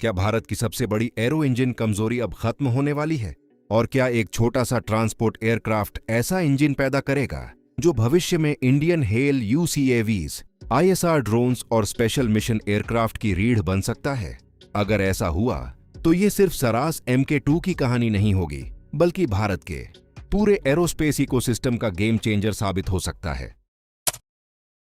क्या भारत की सबसे बड़ी एरो इंजन कमजोरी अब खत्म होने वाली है? और क्या एक छोटा सा ट्रांसपोर्ट एयरक्राफ्ट ऐसा इंजन पैदा करेगा जो भविष्य में इंडियन हेल यूसीएवीज, आईएसआर ड्रोन्स और स्पेशल मिशन एयरक्राफ्ट की रीढ़ बन सकता है? अगर ऐसा हुआ तो ये सिर्फ सरास MK2 की कहानी नहीं होगी, बल्कि भारत के पूरे एरोस्पेस इकोसिस्टम का गेम चेंजर साबित हो सकता है।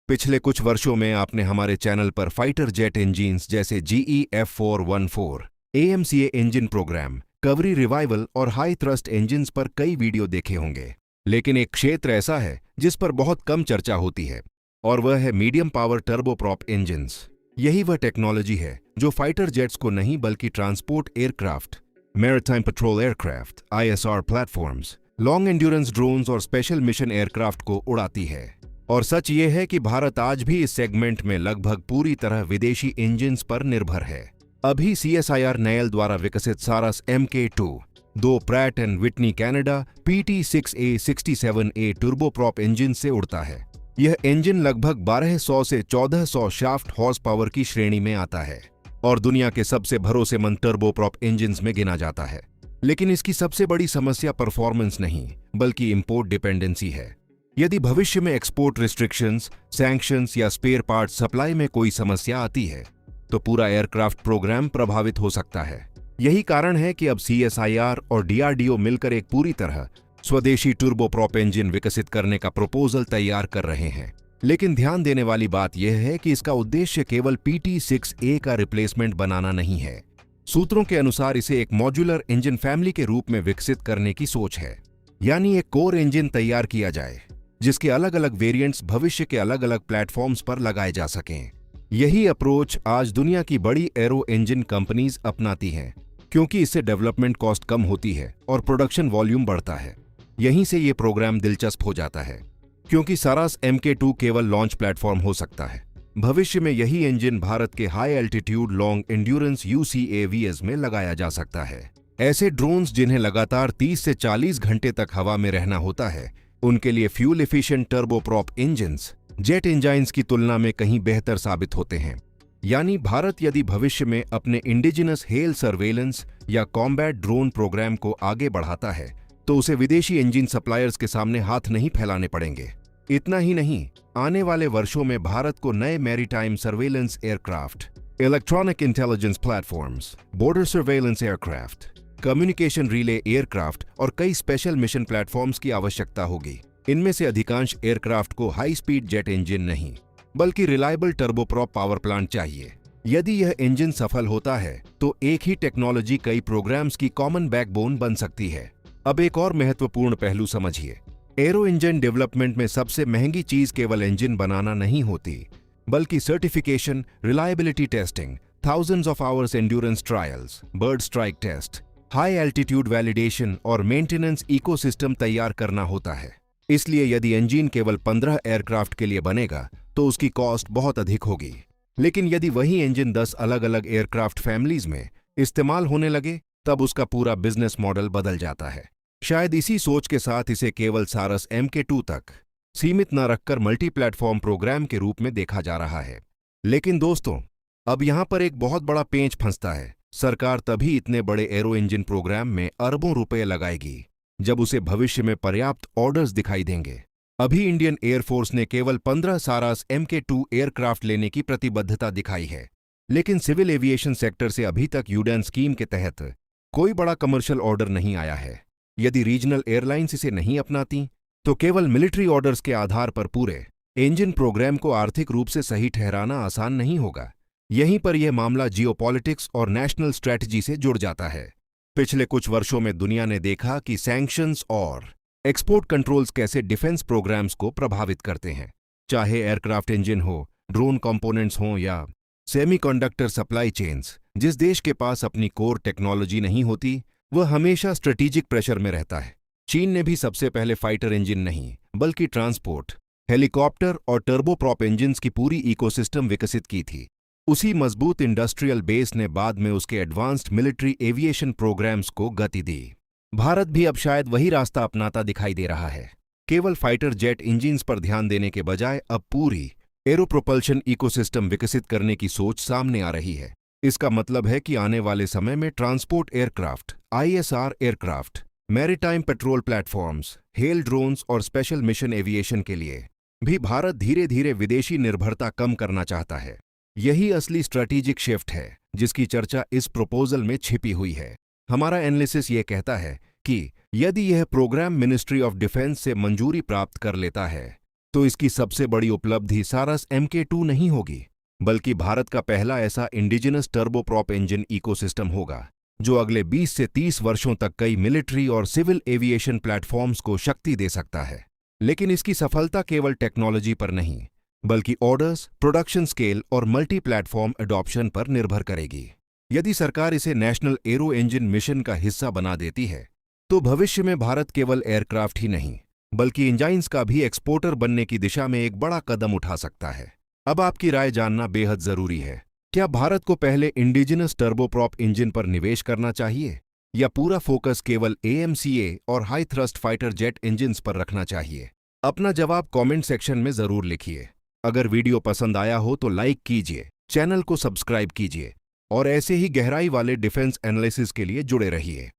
पिछले कुछ वर्षों में आपने हमारे चैनल पर फाइटर जेट इंजिन्स जैसे GE F414, AMCA engine programme, Kaveri revival और हाई थ्रस्ट इंजिन्स पर कई वीडियो देखे होंगे। लेकिन एक क्षेत्र ऐसा है जिस पर बहुत कम चर्चा होती है, और वह है मीडियम पावर टर्बोप्रॉप इंजिन्स। यही वह टेक्नोलॉजी है जो फाइटर जेट्स को नहीं बल्कि transport aircraft, maritime petrol aircraft, ISR platforms, long endurance drones और स्पेशल मिशन एयरक्राफ्ट को उड़ाती है। और सच ये है कि भारत आज भी इस सेगमेंट में लगभग पूरी तरह विदेशी इंजिन्स पर निर्भर है। अभी CSIR नेयल द्वारा विकसित सारस MK2 दो Pratt and Whitney Canada PT6A 67A turboprop engine से उड़ता है। यह इंजन लगभग 1200 से 1400 शाफ्ट हॉर्स पावर की श्रेणी में आता है और दुनिया के सबसे भरोसेमंद टर्बोप्रॉप इंजिन्स में गिना जाता है। लेकिन इसकी सबसे बड़ी समस्या परफॉर्मेंस नहीं, बल्कि इंपोर्ट डिपेंडेंसी है। यदि भविष्य में एक्सपोर्ट रिस्ट्रिक्शंस, सैंक्शंस या स्पेयर पार्ट सप्लाई में कोई समस्या आती है तो पूरा एयरक्राफ्ट प्रोग्राम प्रभावित हो सकता है। यही कारण है कि अब CSIR और DRDO मिलकर एक पूरी तरह स्वदेशी टर्बोप्रॉप इंजन विकसित करने का प्रपोजल तैयार कर रहे हैं। लेकिन ध्यान देने वाली बात यह है कि इसका उद्देश्य केवल PT6A का रिप्लेसमेंट बनाना नहीं है। सूत्रों के अनुसार इसे एक मॉड्यूलर इंजन फैमिली के रूप में विकसित करने की सोच है, यानी एक कोर इंजन तैयार किया जाए जिसके अलग अलग वेरिएंट्स भविष्य के अलग अलग प्लेटफॉर्म्स पर लगाए जा सकें। यही अप्रोच आज दुनिया की बड़ी एरो इंजन कंपनीज अपनाती हैं, क्योंकि इससे डेवलपमेंट कॉस्ट कम होती है और प्रोडक्शन वॉल्यूम बढ़ता है। यहीं से ये प्रोग्राम दिलचस्प हो जाता है, क्योंकि सारस MK2 केवल लॉन्च प्लेटफॉर्म हो सकता है। भविष्य में यही इंजन भारत के high altitude long endurance UCAVs में लगाया जा सकता है। ऐसे ड्रोन्स जिन्हें लगातार 30 से 40 घंटे तक हवा में रहना होता है, उनके लिए fuel efficient turboprop engines jet engines की तुलना में कहीं बेहतर साबित होते हैं। यानी भारत यदि भविष्य में अपने इंडिजिनस हेल सर्वेलेंस या कॉम्बैट ड्रोन प्रोग्राम को आगे बढ़ाता है तो उसे विदेशी इंजन सप्लायर्स के सामने हाथ नहीं फैलाने पड़ेंगे। इतना ही नहीं, आने वाले वर्षों में भारत को नए maritime surveillance aircraft, electronic intelligence platforms, border surveillance aircraft, communication relay aircraft और कई स्पेशल मिशन प्लेटफॉर्म्स की आवश्यकता होगी। इनमें से अधिकांश एयरक्राफ्ट को हाई स्पीड जेट इंजन नहीं, बल्कि रिलायबल टर्बोप्रॉप पावर प्लांट चाहिए। यदि यह इंजन सफल होता है तो एक ही टेक्नोलॉजी कई प्रोग्राम्स की कॉमन बैकबोन बन सकती है। अब एक और महत्वपूर्ण पहलू समझिए। एरो इंजन डेवलपमेंट में सबसे महंगी चीज केवल इंजन बनाना नहीं होती, बल्कि certification, reliability testing, thousands of hours endurance trials, bird strike test, high altitude validation और मेंटेनेंस इकोसिस्टम तैयार करना होता है। इसलिए यदि इंजन केवल 15 एयरक्राफ्ट के लिए बनेगा तो उसकी कॉस्ट बहुत अधिक होगी। लेकिन यदि वही इंजन 10 अलग अलग एयरक्राफ्ट फैमिलीज में इस्तेमाल होने लगे तब उसका पूरा बिजनेस मॉडल बदल जाता है। शायद इसी सोच के साथ इसे केवल सारस MK2 तक सीमित न रखकर मल्टी प्लेटफॉर्म प्रोग्राम के रूप में देखा जा रहा है। लेकिन दोस्तों, अब यहां पर एक बहुत बड़ा पेंच फंसता है। सरकार तभी इतने बड़े एरो इंजन प्रोग्राम में अरबों रुपए लगाएगी जब उसे भविष्य में पर्याप्त ऑर्डर्स दिखाई देंगे। अभी इंडियन एयरफोर्स ने केवल 15 सारस MK2 एयरक्राफ्ट लेने की प्रतिबद्धता दिखाई है, लेकिन सिविल एविएशन सेक्टर से अभी तक यूडैन स्कीम के तहत कोई बड़ा कमर्शियल ऑर्डर नहीं आया है। यदि रीजनल एयरलाइंस इसे नहीं अपनाती तो केवल मिलिट्री ऑर्डर्स के आधार पर पूरे इंजन प्रोग्राम को आर्थिक रूप से सही ठहराना आसान नहीं होगा। यहीं पर यह मामला जियोपॉलिटिक्स और नेशनल स्ट्रैटेजी से जुड़ जाता है। पिछले कुछ वर्षों में दुनिया ने देखा कि सैंक्शंस और एक्सपोर्ट कंट्रोल्स कैसे डिफेंस प्रोग्राम्स को प्रभावित करते हैं। चाहे एयरक्राफ्ट इंजन हो, ड्रोन कंपोनेंट्स हों या सेमीकंडक्टर सप्लाई चेन्स, जिस देश के पास अपनी कोर टेक्नोलॉजी नहीं होती वह हमेशा स्ट्रेटेजिक प्रेशर में रहता है। चीन ने भी सबसे पहले फाइटर इंजन नहीं, बल्कि ट्रांसपोर्ट, हेलीकॉप्टर और टर्बोप्रॉप इंजन्स की पूरी इकोसिस्टम विकसित की थी। उसी मजबूत इंडस्ट्रियल बेस ने बाद में उसके एडवांस्ड मिलिट्री एविएशन प्रोग्राम्स को गति दी। भारत भी अब शायद वही रास्ता अपनाता दिखाई दे रहा है। केवल फाइटर जेट इंजिन्स पर ध्यान देने के बजाय अब पूरी एरो प्रोपल्शन इकोसिस्टम विकसित करने की सोच सामने आ रही है। इसका मतलब है कि आने वाले समय में transport aircraft, ISR aircraft, maritime petrol platforms, hello drones और स्पेशल मिशन एविएशन के लिए भी भारत धीरे धीरे विदेशी निर्भरता कम करना चाहता है। यही असली स्ट्रेटेजिक शिफ्ट है जिसकी चर्चा इस प्रपोजल में छिपी हुई है। हमारा एनालिसिस ये कहता है कि यदि यह प्रोग्राम मिनिस्ट्री ऑफ डिफेंस से मंजूरी प्राप्त कर लेता है तो इसकी सबसे बड़ी उपलब्धि सारस MK2 नहीं होगी, बल्कि भारत का पहला ऐसा इंडिजिनस टर्बोप्रॉप इंजन इकोसिस्टम होगा जो अगले 20 से 30 वर्षों तक कई मिलिट्री और सिविल एविएशन प्लेटफॉर्म्स को शक्ति दे सकता है। लेकिन इसकी सफलता केवल टेक्नोलॉजी पर नहीं, बल्कि ऑर्डर्स, प्रोडक्शन स्केल और मल्टी प्लेटफॉर्म अडॉप्शन पर निर्भर करेगी। यदि सरकार इसे नेशनल एरो इंजन मिशन का हिस्सा बना देती है तो भविष्य में भारत केवल एयरक्राफ्ट ही नहीं बल्कि इंजाइन्स का भी एक्सपोर्टर बनने की दिशा में एक बड़ा कदम उठा सकता है। अब आपकी राय जानना बेहद जरूरी है। क्या भारत को पहले इंडिजिनस टर्बोप्रॉप इंजन पर निवेश करना चाहिए या पूरा फोकस केवल AMCA और high thrust fighter jet engines पर रखना चाहिए? अपना जवाब कमेंट सेक्शन में जरूर लिखिए। अगर वीडियो पसंद आया हो तो लाइक कीजिए, चैनल को सब्सक्राइब कीजिए और ऐसे ही गहराई वाले डिफेंस एनालिसिस के लिए जुड़े रहिए।